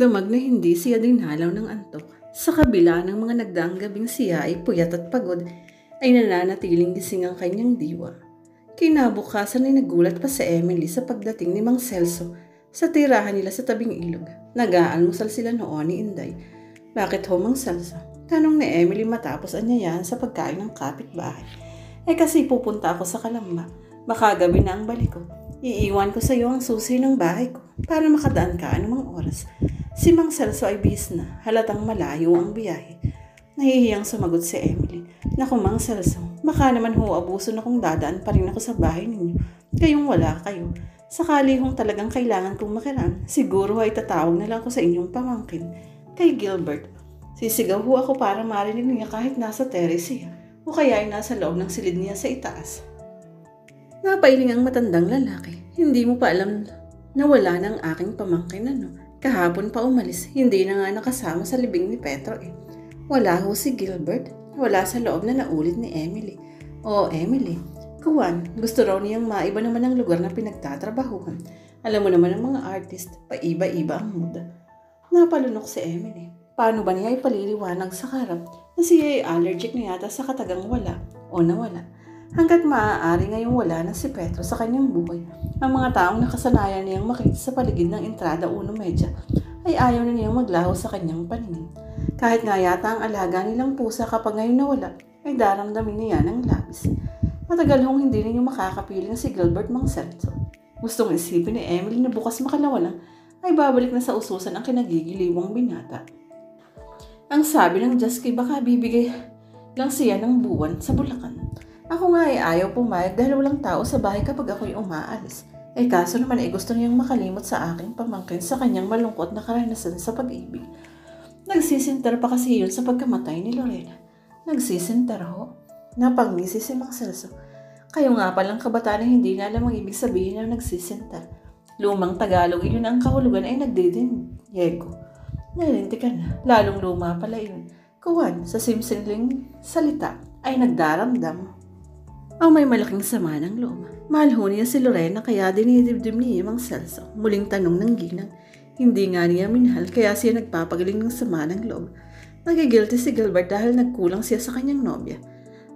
Magdamag na hindi siya dinalaw ng antok. Sa kabila ng mga nagdaang gabing siya ay puyat at pagod, ay nananatiling gising ang kanyang diwa. Kinabukasan ay nagulat pa si Emily sa pagdating ni Mang Celso sa tirahan nila sa tabing ilog. Nag-aalmusal sila noon ni Inday. "Bakit ho, Mang Celso?" tanong ni Emily matapos anyayahan sa pagkain ng kapitbahay. Kasi pupunta ako sa Kalamba. Baka gabi na ang balik ko. Iiwan ko sa iyo ang susi ng bahay ko para makadaan ka anumang oras. Si Mang Celso ay bis na, halatang malayo ang biyahe. Nahihiyang sumagot si Emily. "Naku, Mang Celso, baka naman ho abuso na kung dadaan pa rin ako sa bahay ninyo. Kayong wala kayo. Sakali hong talagang kailangan kong makiram, siguro ay tatawag na lang ako sa inyong pamangkin, kay Gilbert. Sisigaw ho ako para marinig niya kahit nasa terrace siya, o kaya ay nasa loob ng silid niya sa itaas." Napailing ang matandang lalaki. "Hindi mo pa alam na wala ng aking pamangkin ano? Kahapon pa umalis, hindi na nga nakasama sa libing ni Petro eh." "Wala ho si Gilbert. Wala sa loob na naulit ni Emily." "Oh, Emily, kuwan, gusto raw niyang maiba naman ang lugar na pinagtatrabahuhan. Alam mo naman ang mga artist, paiba-iba ang mood." Napalunok si Emily. Paano ba niya ipaliliwanag sa karap na siya ay allergic na yata sa katagang wala o nawala? Hanggat maaari ngayong wala na si Petro sa kanyang buhay, ang mga taong nakasanayan niyang makita sa paligid ng entrada 1 Media ay ayaw na niyang maglaho sa kanyang paningin. Kahit nga yata ang alaga nilang pusa kapag ngayon nawala, ay daramdamin niya ng labis. Matagal hong hindi ninyo makakapiling si Gilbert, Mang Celso. Gustong isipin ni Emily na bukas makalawa lang ay babalik na sa ususan ang kinagigiliwang binata. Ang sabi ng Jasky, baka bibigay lang siya ng buwan sa Bulacan. Ako nga ay ayaw pumayag dahil walang tao sa bahay kapag ako'y umaalis. Kaso naman ay gusto niyang makalimot sa aking pamangkin sa kanyang malungkot na karanasan sa pag-ibig. Nagsisinter pa kasi yun sa pagkamatay ni Lorena. Nagsisinter ho? Napangisi si Mang Celso. Kayo nga palang kabataan na hindi na alam ang ibig sabihin ng nagsisinter. Lumang Tagalog iyon ang kahulugan ay nagdidin. Yego. Nalinti ka na. Lalong luma pala yun. Kuwan, sa simsimling salita ay nagdaramdam. Ang may malaking sama ng loob. Mahal ho niya si Lorena kaya dinidibdim niya Mang Celso. Muling tanong ng ginang. Hindi nga niya minahal kaya siya nagpapagaling ng sama ng loob. Nagigilty si Gilbert dahil nagkulang siya sa kanyang nobya.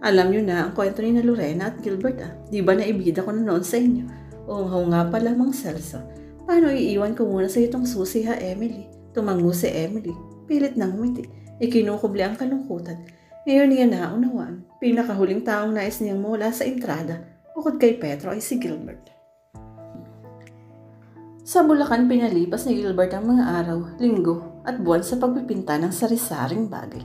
Alam niyo na ang kwento ni na Lorena at Gilbert Di ba naibida ko na noon sa inyo? Oo nga pala, Mang Celso. Paano iiwan ko muna sa itong susi ha, Emily? Tumango si Emily. Pilit ng ngumiti. Ikinukubli ang kalungkutan. Ngayon niya naunawaan. Pinakahuling taong nais niyang mawala sa entrada, bukod kay Petro ay si Gilbert. Sa Bulacan pinalipas ni Gilbert ang mga araw, linggo at buwan sa pagpipinta ng sari-saring bagay.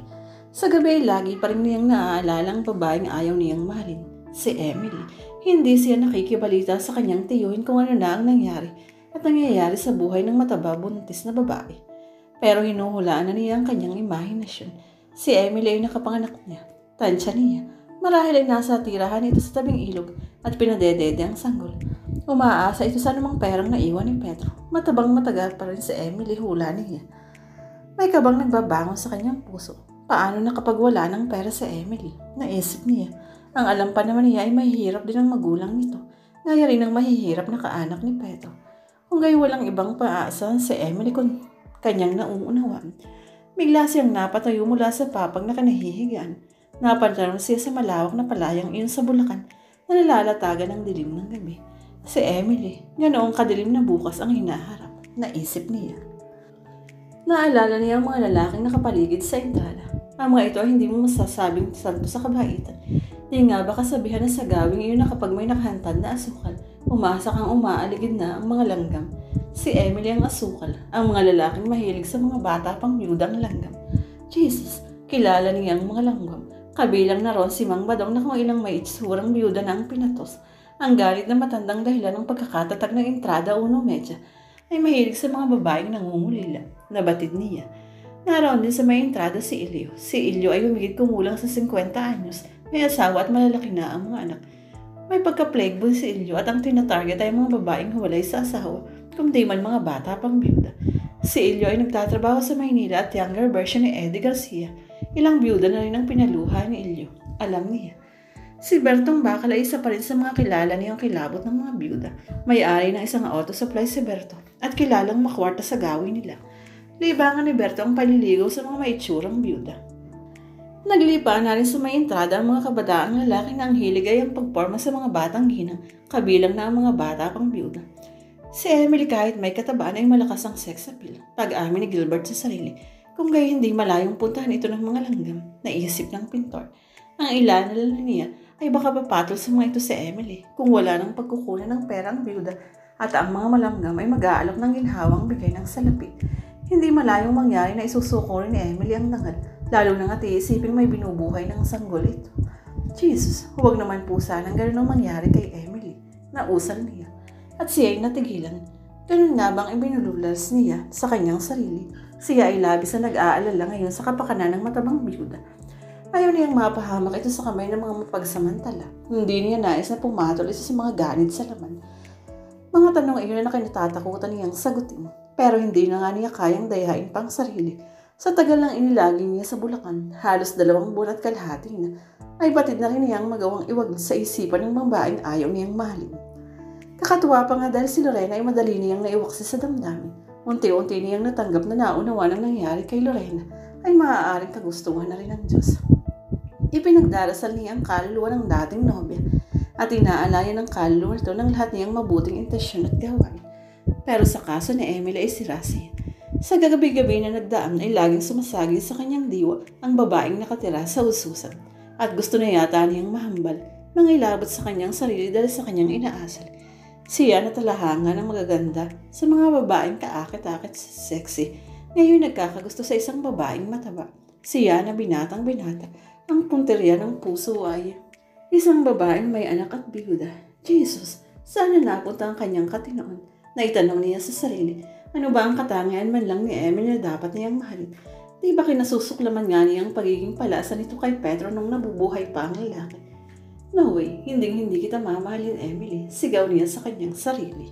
Sa gabi ay lagi pa rin niyang naaalala ang babaeng ayaw niyang mahalin, si Emily. Hindi siya nakikibalita sa kanyang tiyuhin kung ano na ang nangyari at nangyayari sa buhay ng mataba buntis na babae. Pero hinuhulaan na niya ang kanyang imahinasyon. Si Emily ay nakapanganak niya. Tansya niya. Marahil ay nasa tirahan ito sa tabing ilog at pinadedede ang sanggol. Umaasa ito sa anumang perang naiwan ni Petro. Matabang matagal pa rin si Emily, hula niya. May kabang nagbabangon sa kanyang puso. Paano na kapag wala ng pera si Emily? Naisip niya. Ang alam pa naman niya ay mahihirap din ang magulang nito. Gaya rin ang mahihirap na kaanak ni Petro. Kung gayon walang ibang paaasahan si Emily kung kanyang nauunawaan. Bigla siyang napatayo mula sa papag na kanahihigaan. Napantaron siya sa malawak na palayang iyon sa Bulacan na nalalatagan ng dilim ng gabi. Si Emily, ganoong kadilim na bukas ang hinaharap. Naisip niya. Naalala niya ang mga lalaking nakapaligid sa entrada. Ang mga ito ay hindi mo masasabing santo sa kabaitan. Di nga ba kasabihan na sa gawing iyon na kapag may nakahantad na asukal, umasa kang umaaligid na ang mga langgam. Si Emily ang asukal, ang mga lalaking mahilig sa mga bata pang byudang langgam. Jesus, kilala niya ang mga langgam. Kabilang na ron si Mang Badong na kung ilang may itsurang byuda na ang pinatos. Ang galit na matandang dahilan ng pagkakatatag ng entrada 1 Media ay mahilig sa mga babaeng nangungulila. Nabatid niya. Naroon din sa may entrada si Ilyo. Si Ilyo ay humigit kumulang sa 50 anyos. May asawa at malalaki na ang mga anak. May pagka-plagueful si Ilyo at ang tinatarget ay mga babaeng huwalay sa asawa, kundi man mga bata pang byuda. Si Ilyo ay nagtatrabaho sa Maynila at younger version ni Eddie Garcia. Ilang byuda na rin ang pinaluha ni Ilyo. Alam niya. Si Bertong Bakal ay isa pa rin sa mga kilala niyang kilabot ng mga byuda. May-ari ng isang auto supply si Berto at kilalang makwarta sa gawin nila. libangan ni Berto ang paliligaw sa mga maitsurang byuda. Naglipa na rin sa may entrada ang mga kabataang lalaki na ang hilig ay ang pagporma sa mga batang ginang, kabilang na ang mga bata pang byuda. Si Emily kahit may katabaan ay malakas ang sex appeal, pag-amin ni Gilbert sa sarili, kung gayon hindi malayong puntahan ito ng mga langgam, naisip ng pintor. Ang ilan na niya ay baka papatol sa mga ito si Emily kung wala ng pagkukunan ng pera ang byuda at ang mga malanggam ay mag-aalok ng ginhawang bigay ng salapi. Hindi malayong mangyari na isusuko rin ni Emily ang dangal, lalo na nga iisipin may binubuhay ng sanggol ito. Jesus, huwag naman po sanang ganun ang mangyari kay Emily, nausal niya. At siya ay natigilan. Ganun nga bang ibinululas niya sa kanyang sarili? Siya ay labis na nag-aalala ngayon sa kapakanan ng matabang byuda. Ayaw niyang mapahamak ito sa kamay ng mga mapagsamantala. Hindi niya nais na pumatol isa sa mga ganid sa laman. Mga tanong iyon na kinatatakutan niyang sagutin, pero hindi na nga niya kayang dayain pang sarili. Sa tagal ng inilagi niya sa Bulacan, halos 2 buwan at kalahati na, ay batid na rin niyang magawang iwag sa isipan ng babaeng ayaw niyang mahalin. Kakatuwa pa nga dahil si Lorena ay madali niyang naiwaksi sa damdamin. Unti-unti niyang natanggap na naunawa ng nangyari kay Lorena ay maaaring kagustuhan na rin ng Diyos. Ipinagdarasal niya ang kaluluwa ng dating nobya at inaalayan ng kaluluwa ito ng lahat niyang mabuting intensyon at gawain. Pero sa kaso ni Emily ay si Rasia. Sa gabi-gabi na nagdaan ay laging sumasagi sa kanyang diwa ang babaeng nakatira sa ususan at gusto na yata niyang mahambal, mangilabot sa kanyang sarili dahil sa kanyang inaasal. Siya na talahangan ng magaganda sa mga babaeng kaakit-akit sexy. Ngayon nagkakagusto sa isang babaeng mataba. Siya na binatang-binata. Ang punteriya ng puso ay isang babaeng may anak at biyuda. Jesus, saan na napunta ang kanyang katinoon? Naitanong niya sa sarili. Ano ba ang katangian man lang ni Emily na dapat niyang mahalin? Di ba kinasusuklaman nga niya ang pagiging palasa nito kay Pedro nung nabubuhay pa ang lalaki? No way, hindi kita mamahalin, Emily, sigaw niya sa kanyang sarili.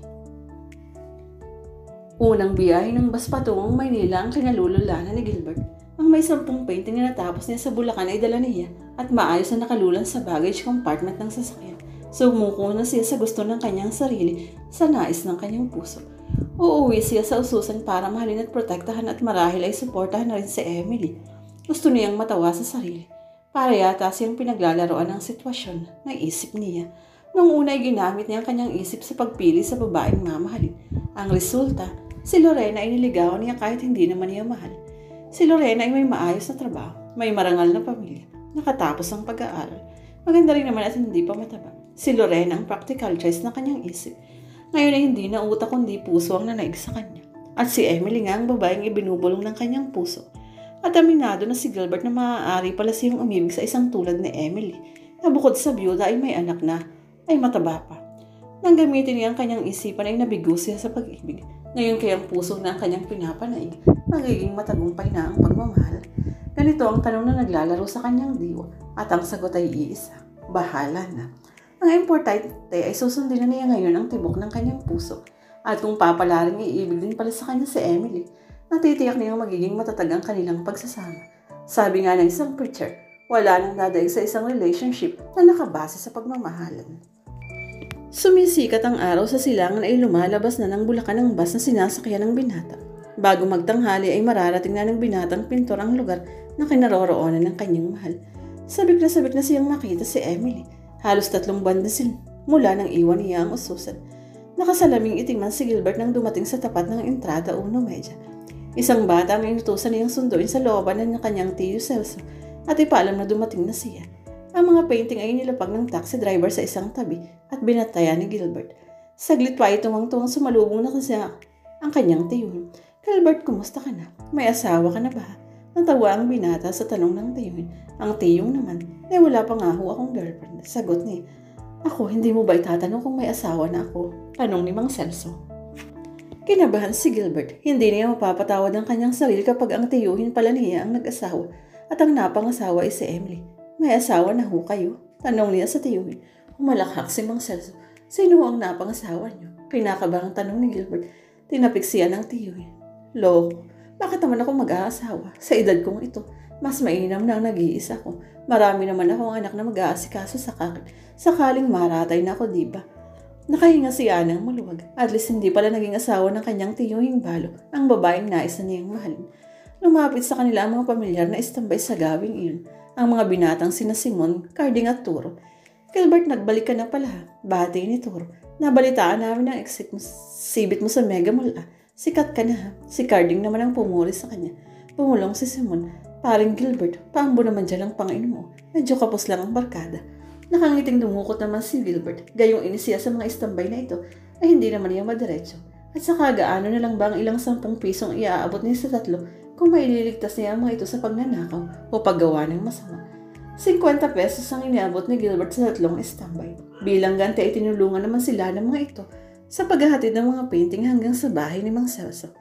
Unang biyahe ng bus patungong Maynila ang kinalululanan ni Gilbert. Ang may 10 painting na natapos niya sa Bulacan ay dala niya at maayos na nakalulan sa baggage compartment ng sasakyan. Sumuko na siya sa gusto ng kanyang sarili sa nais ng kanyang puso. Uuwi siya sa ususan para mahalin at protektahan at marahil ay suportahan na rin si Emily. Gusto niyang matawa sa sarili. Para yata siyang pinaglalaroan ng sitwasyon, naisip niya. Noong una ay ginamit niya ang kanyang isip sa pagpili sa babaeng mamahalin. Ang resulta, si Lorena ay niligawan niya kahit hindi naman niya mahal. Si Lorena ay may maayos na trabaho, may marangal na pamilya, nakatapos ang pag-aaral. Maganda rin naman at hindi pa mataba. Si Lorena ang practical choice ng kanyang isip. Ngayon ay hindi na utak kundi puso ang nanaig sa kanya. At si Emily nga ang babaeng ibinubulong ng kanyang puso. At aminado na si Gilbert na maaari pala siyang umibig sa isang tulad ni Emily na bukod sa byuda ay may anak na ay mataba pa. Nang gamitin niya ang kanyang isipan ay nabigo siya sa pag-ibig. Ngayon kaya ang puso na ang kanyang pinapanaig, magiging matagumpay na ang pagmamahal. Ganito ang tanong na naglalaro sa kanyang diwa at ang sagot ay iisa, bahala na. Ang importante ay susundin na niya ngayon ang tibok ng kanyang puso at kung papalaring iibig din pala sa kanya si Emily, natitiyak niyang magiging matatag ang kanilang pagsasama. Sabi nga ng isang preacher, wala nang dadaig sa isang relationship na nakabase sa pagmamahalan. Sumisikat ang araw sa silangan ay lumalabas na ng Bulacan ang bus na sinasakyan ng binata. Bago magtanghali ay mararating na ng binatang pintor ang lugar na kinaroroonan ng kanyang mahal. Sabik na siyang makita si Emily. Halos 3 buwan na sila mula nang iwan niya ang ususan. Nakasalaming itiman si Gilbert nang dumating sa tapat ng entrada 1:30. Isang bata ang inutusan niyang sunduin sa looban ng kanyang tiyo Celso at ipaalam na dumating na siya. Ang mga painting ay nilapag ng taxi driver sa isang tabi at binatayan ni Gilbert. Saglit pa ay tumang-tuwang sumalubong na kasi ang kanyang tiyuhin. Gilbert, kumusta ka na? May asawa ka na ba? Natawa ang binata sa tanong ng tiyuhin. Ang tiyong naman, wala pa nga ho akong girlfriend. Sagot niya, ako, hindi mo ba itatanong kung may asawa na ako? Tanong ni Mang Celso. Kinabahan si Gilbert. Hindi niya mapapatawad ang kanyang sarili kapag ang tiyuhin pala niya ang nag-asawa at ang napangasawa ay si Emily. May asawa na ho kayo? Tanong niya sa tiyuhin. Humalakhak si Mang Celso. Sino ang napangasawa niyo? Kinakabahang tanong ni Gilbert. Tinapik siya ng tiyuhin. Loko, bakit naman ako mag-aasawa? Sa edad kong ito, mas mainam na ang nag-iisa ko. Marami naman akong anak na mag-aasikaso sa kakin. Sakaling maratay na ako, diba? Nakahinga si Ana ng maluwag. At least hindi pala naging asawa ng kanyang tiyong Hingbalo, ang babaeng nais na niyang mahalin. Lumapit sa kanila ang mga pamilyar na istambay sa gawing iyon, ang mga binatang sina Simon, Carding at Turo. Gilbert, nagbalik ka na pala. Bati ni Turo. Nabalitaan namin ang sibit mo sa Mega Mall. Sikat ka na ha. Si Carding naman ang pumuli sa kanya. Pumulong si Simon. Paring Gilbert, paambo naman dyan ang pangin mo. Medyo kapos lang ang barkada. Nakangiting dumukot naman si Gilbert. Gayong inisiya sa mga istambay na ito ay hindi naman niya madiretso. At saka gaano na lang ba ang ilang 10 pisong iaabot niya sa tatlo kung maililigtas niya ang mga ito sa pagnanakaw o paggawa ng masama. 50 pesos ang iniabot ni Gilbert sa tatlong istambay. Bilang ganti ay tinulungan naman sila ng mga ito sa paghahatid ng mga painting hanggang sa bahay ni Mang Celso.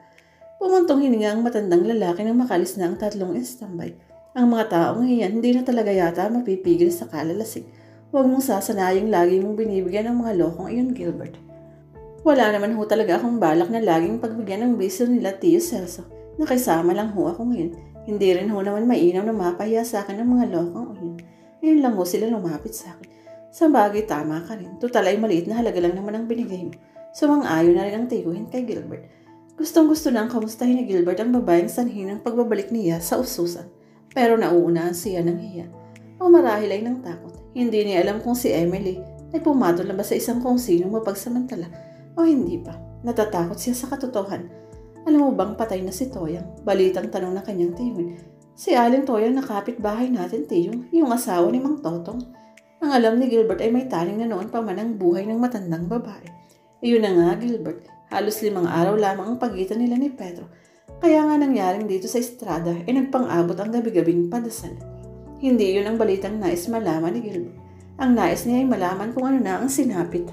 Pumuntong hininga ang matandang lalaki nang makalis na ang tatlong istambay. Ang mga taong iyan hindi na talaga yata mapipigil sa kalalasing. Huwag mong sasanayang lagi mong binibigyan ng mga lokong iyon, Gilbert. Wala naman ho talaga akong balak na laging pagbigyan ng bisyo nila Tio Celso. Nakisama lang ho ako ngayon. Hindi rin ho naman mainam na mapahiya sa akin ng mga lokong iyon. Ngayon lang ho sila lumapit sa akin. Sa bagay, tama ka rin. Tutal ay maliit na halaga lang naman ang binigay mo. Sumang-ayon na rin ang tiyuhin kay Gilbert. Gustong-gusto nang kamustahin ni Gilbert ang babaeng sanhi ng pagbabalik niya sa ususan. Pero nauunahan siya ng hiya. O marahil ay ng takot. Hindi niya alam kung si Emily ay pumatol na ba sa isang kung sinong mapagsamantala o hindi pa. Natatakot siya sa katotohan. Alam mo bang patay na si Toyang? Balitang tanong na kanyang tiyuhin. Si Aling Toyang na kapitbahay natin, tiyong, yung asawa ni Mang Totong. Ang alam ni Gilbert ay may taning na noon pa man ang buhay ng matandang babae. Iyon na nga, Gilbert. Halos 5 araw lamang ang pagitan nila ni Pedro. Kaya nga nangyaring dito sa estrada ay nagpang-abot ang gabi-gabing padasal. Hindi yun ang balitang nais malaman ni Gilbert. Ang nais niya ay malaman kung ano na ang sinapit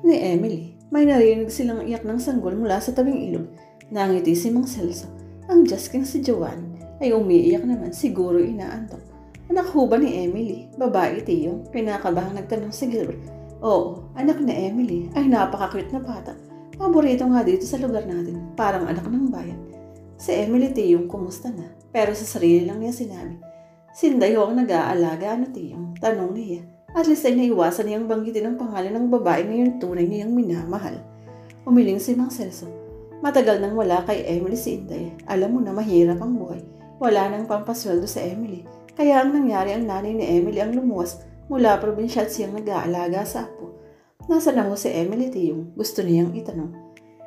ni Emily. May narinig silang iyak ng sanggol mula sa tabing ilog. Nangiti si Mang Celso. Ang Jasking si Joanne ay umiiyak naman, siguro inaantok. Anak ho ba ni Emily? Babae, tiyong? Pinakabahang nagtanong si Gilbert. Oo, anak ni Emily. Ay, napaka-cute na bata. Paborito nga dito sa lugar natin. Parang anak ng bayan. Si Emily, tiyong, kumusta na? Pero sa sarili lang niya sinabi. Sinday ho ang nag-aalaga, ano tiyong? Tanong niya. At least ay naiwasan niyang banggitin ang pangalan ng babae na yung tunay niyang minamahal. Umiling si Mang Celso. Matagal nang wala kay Emily si Inday. Alam mo na mahirap ang buhay. Wala nang pampasweldo sa Emily. Kaya ang nangyari, ang nanay ni Emily ang lumuwas mula probinsya at siyang nag-aalaga sa apo. Nasa na ho si Emily, tiyong? Gusto niyang itanong.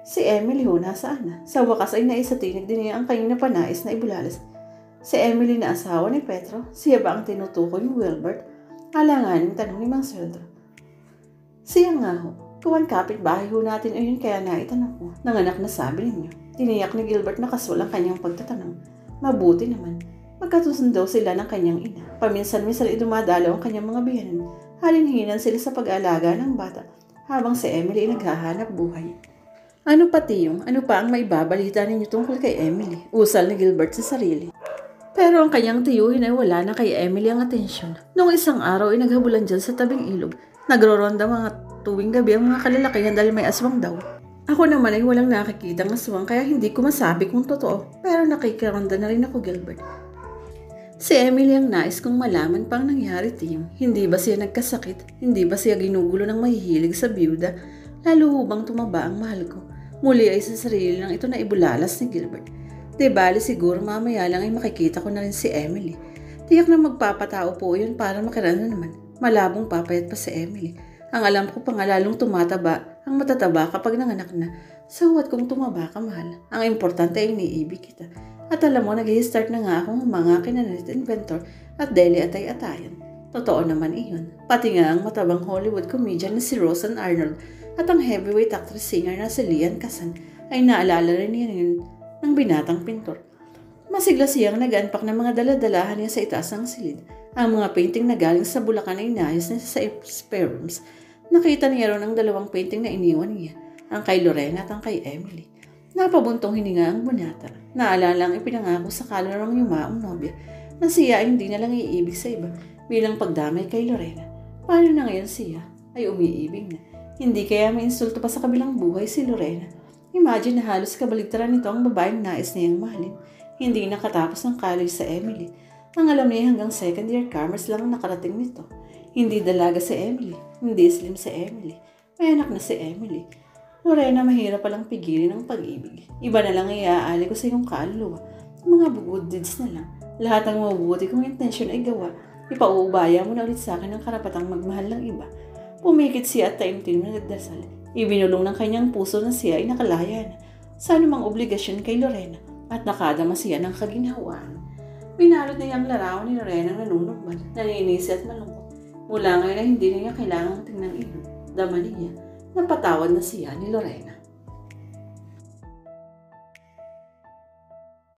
Si Emily ho, nasaan na? Sa wakas ay naisatinig din niya ang kanyang napanais na ibulalas. Si Emily na asawa ni Pedro, siya ba ang tinutukoy ni Wilbert? Alanganing tanong ni Mang Celso. Siya nga ho. Kuwan kapitbahay ho natin ayun kaya naitanong ko. Nanganak na sabi ninyo. Tiniyak ni Gilbert na kaswal ang kanyang pagtatanong. Mabuti naman. Magkatusundo sila ng kanyang ina. Paminsan-minsan ay dumadalaw ang kanyang mga biyanan. Halinhinan sila sa pag-aalaga ng bata habang si Emily ay naghahanap buhay. Ano pa tiyong? Ano pa ang maibabalita ninyo tungkol kay Emily? Usal ni Gilbert sa sarili. Pero ang kanyang tiyuhin ay wala na kay Emily ang atensyon. Noong isang araw ay naghabulan dyan sa tabing ilog. Nagroronda mga tuwing gabi ang mga kalalakihan dahil may aswang daw. Ako naman ay walang nakikitang aswang kaya hindi ko masabi kung totoo. Pero nakikironda na rin ako, Gilbert. Si Emily ang nais kong malaman pang nangyari, tiyong. Hindi ba siya nagkasakit? Hindi ba siya ginugulo ng mahihilig sa biyuda? Lalo hubang tumaba ang mahal ko? Muli ay sa sarili lang ito na ibulalas ni Gilbert. Di bali siguro mamaya lang ay makikita ko na rin si Emily. Tiyak na magpapatao po yun para makirana naman. Malabong papayat pa si Emily. Ang alam ko pangalalong tumataba, ang matataba kapag nanganak na. So what kung tumaba ka, mahal? Ang importante ay iniibig kita. At alam mo, nag-i-start na nga akong humanga kina Net Inventor at Deli Atay-Atayan. Totoo naman iyon. Pati nga ang matabang Hollywood comedian na si Roseanne Arnold at ang heavyweight actress singer na si Lian Casan ay naalala rin niya ng binatang pintor. Masigla siyang nag-unpack ng mga daladalahan niya sa itaas ng silid. Ang mga painting na galing sa Bulacan ay inayos niya sa spare rooms. Nakita niya ron ang 2 painting na iniwan niya, ang kay Lorena at ang kay Emily. Napabuntong hininga ang bunata. Naalala ang ipinangako sa kalorong yumaong nobya na siya ay hindi na lang iibig sa iba bilang pagdamay kay Lorena. Paano na ngayon siya ay umiibig na? Hindi kaya may insulto pa sa kabilang buhay si Lorena? Imagine na halos kabaligtaran nito ang babaeng nais niyang mahalin. Hindi nakatapos ng college sa Emily. Ang alam niya hanggang second year commerce lang ang nakarating nito. Hindi dalaga si Emily. Hindi slim si Emily. May anak na si Emily. Lorena, mahirap palang pigilin ang pag-ibig. Iba na lang iaali ko sa iyong kaluluwa. Mga good deeds na lang. Lahat ng mabubuti kong intensyon ay gawa. Ipauubaya mo na ulit sa akin ang karapatang magmahal ng iba. Pumikit siya at taimtim na nagdasal. Ibinulong ng kanyang puso na siya ay nakalaya na sa anumang obligasyon kay Lorena at nakadama siya ng kaginhawaan. Binalot niya ang larawan ni Lorena ng nanunubad, naninisi at malungkot. Mula ngayon ay hindi na niya kailangang tingnan ino. Dama niya, napatawad na siya ni Lorena.